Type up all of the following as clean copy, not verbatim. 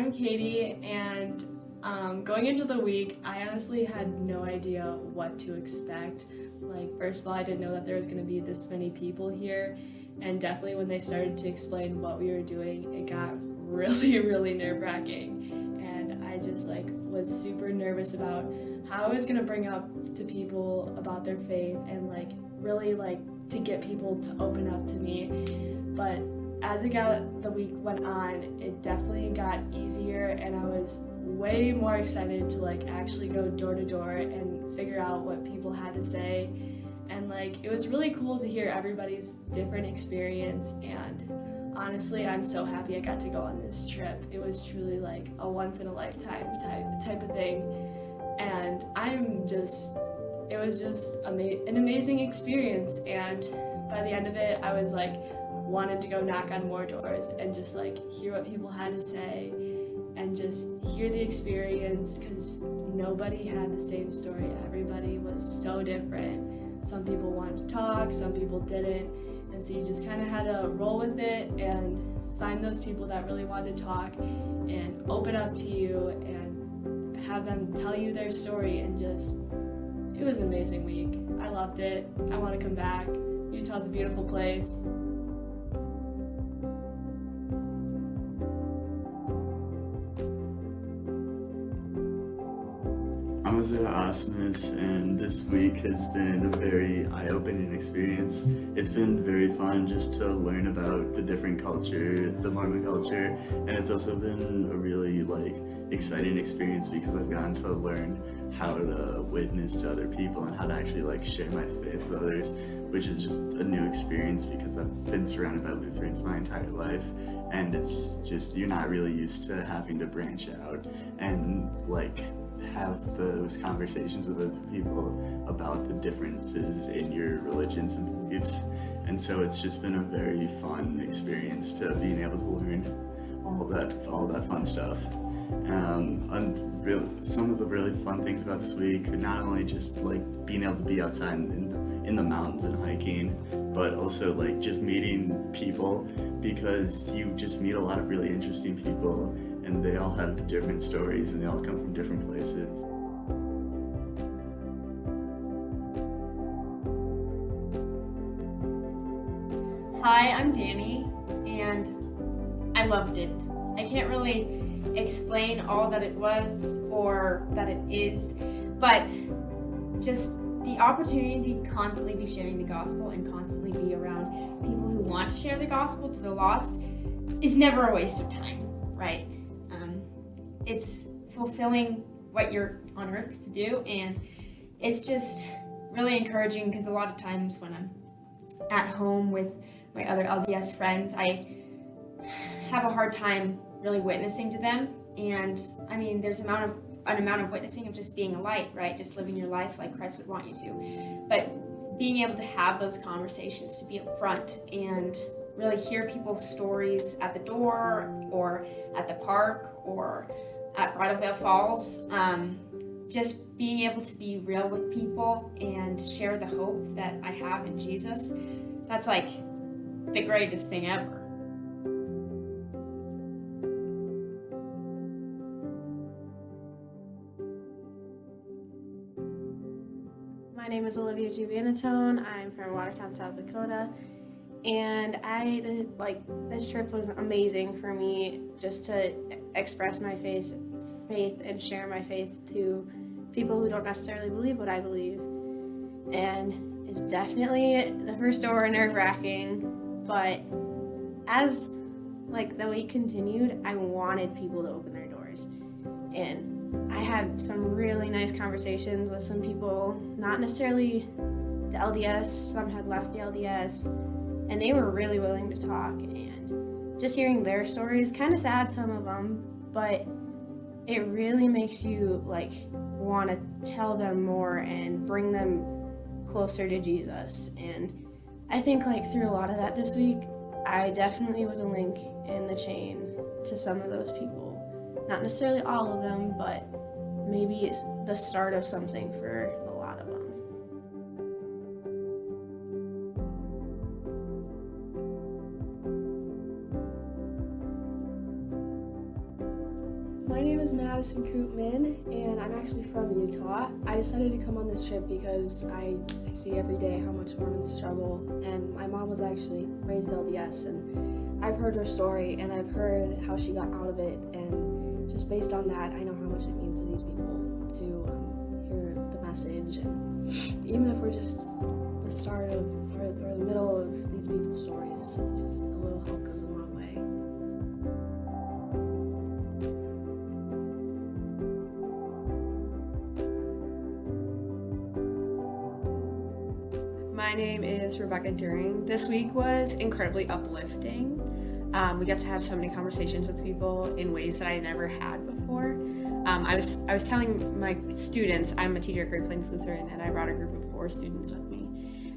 I'm Katie, and going into the week, I honestly had no idea what to expect. Like, first of all, I didn't know that there was going to be this many people here, and definitely when they started to explain what we were doing, it got really, really nerve-wracking, and I just was super nervous about how I was going to bring up to people about their faith and really to get people to open up to me. But as the week went on, it definitely got easier, and I was way more excited to actually go door to door and figure out what people had to say. And it was really cool to hear everybody's different experience, and honestly, I'm so happy I got to go on this trip. It was truly a once in a lifetime type of thing, and it was just an amazing experience. And by the end of it, I was wanted to go knock on more doors and just hear what people had to say and just hear the experience, because nobody had the same story. Everybody was so different. Some people wanted to talk, some people didn't, and so you just kind of had to roll with it and find those people that really wanted to talk and open up to you and have them tell you their story. And it was an amazing week. I loved it. I want to come back. Utah's a beautiful place. I'm Isaiah Osmus, and this week has been a very eye-opening experience. It's been very fun just to learn about the different culture, the Mormon culture, and it's also been a really exciting experience because I've gotten to learn how to witness to other people and how to actually share my faith with others, which is just a new experience because I've been surrounded by Lutherans my entire life, and it's just, you're not really used to having to branch out and have those conversations with other people about the differences in your religions and beliefs. And so it's just been a very fun experience to being able to learn all that fun stuff. Some of the really fun things about this week, not only just being able to be outside in the mountains and hiking, but also just meeting people, because you just meet a lot of really interesting people, and they all have different stories and they all come from different places. Hi, I'm Danny, and I loved it. I can't really explain all that it was or that it is, but just the opportunity to constantly be sharing the gospel and constantly be around people who want to share the gospel to the lost is never a waste of time, right? It's fulfilling what you're on earth to do, and it's just really encouraging, because a lot of times when I'm at home with my other LDS friends, I have a hard time really witnessing to them. And I mean, there's an amount of witnessing of just being a light, right? Just living your life like Christ would want you to. But being able to have those conversations, to be up front and really hear people's stories at the door or at the park or at Bridal Veil Falls, just being able to be real with people and share the hope that I have in Jesus, that's the greatest thing ever. My name is Olivia Giovanatone. I'm from Watertown, South Dakota, and this trip was amazing for me, just to express my faith and share my faith to people who don't necessarily believe what I believe. And it's definitely the first door nerve-wracking, but as the week continued, I wanted people to open their doors, and I had some really nice conversations with some people, not necessarily the LDS. Some had left the LDS, and they were really willing to talk, and just hearing their stories, kind of sad, some of them, but it really makes you want to tell them more and bring them closer to Jesus. And I think through a lot of that this week, I definitely was a link in the chain to some of those people. Not necessarily all of them, but maybe it's the start of something for a lot of them. My name is Madison Koopman, and I'm actually from Utah. I decided to come on this trip because I see every day how much Mormons struggle, and my mom was actually raised LDS, and I've heard her story, and I've heard how she got out of it, and just based on that, I know how much it means to these people to hear the message, and even if we're just the start of or the middle of these people's stories, just a little help goes a long way. My name is Rebecca During. This week was incredibly uplifting. We got to have so many conversations with people in ways that I never had before. I was telling my students, I'm a teacher at Great Plains Lutheran, and I brought a group of 4 students with me.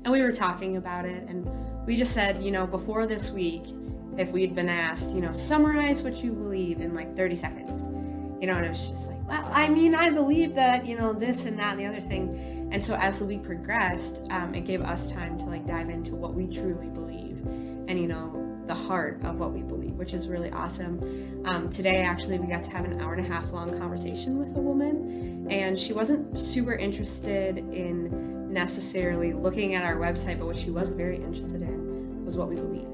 And we were talking about it, and we just said, before this week, if we'd been asked, summarize what you believe in like 30 seconds, and it was just like, well, I believe that, this and that and the other thing. And so as the week progressed, it gave us time to like dive into what we truly believe and, the heart of what we believe, which is really awesome. Today, actually, we got to have an 1.5-hour long conversation with a woman, and she wasn't super interested in necessarily looking at our website, but what she was very interested in was what we believe.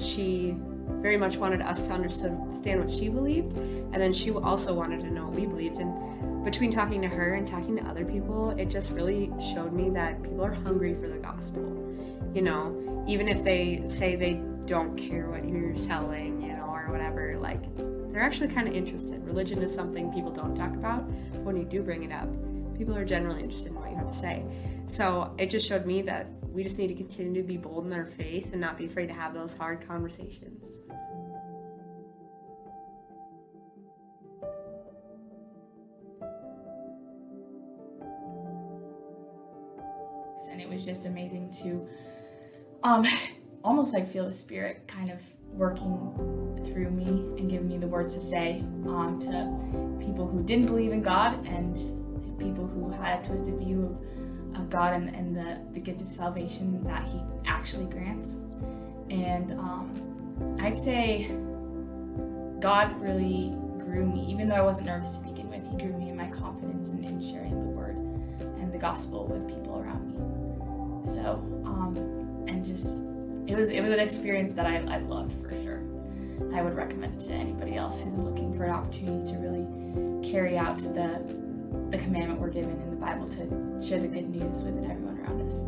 She very much wanted us to understand what she believed, and then she also wanted to know what we believed. And between talking to her and talking to other people, it just really showed me that people are hungry for the gospel. Even if they say they don't care what you're selling, or whatever, like, they're actually kind of interested. Religion is something people don't talk about. When you do bring it up, people are generally interested in what you have to say. So it just showed me that we just need to continue to be bold in our faith and not be afraid to have those hard conversations. And it was just amazing to almost like feel the Spirit kind of working through me and giving me the words to say to people who didn't believe in God and people who had a twisted view of God and the gift of salvation that He actually grants. And I'd say God really grew me. Even though I wasn't nervous to begin with, He grew me in my confidence in sharing the Word and the gospel with people around me. So, and just, it was an experience that I loved for sure. I would recommend it to anybody else who's looking for an opportunity to really carry out the commandment we're given in the Bible to share the good news with everyone around us.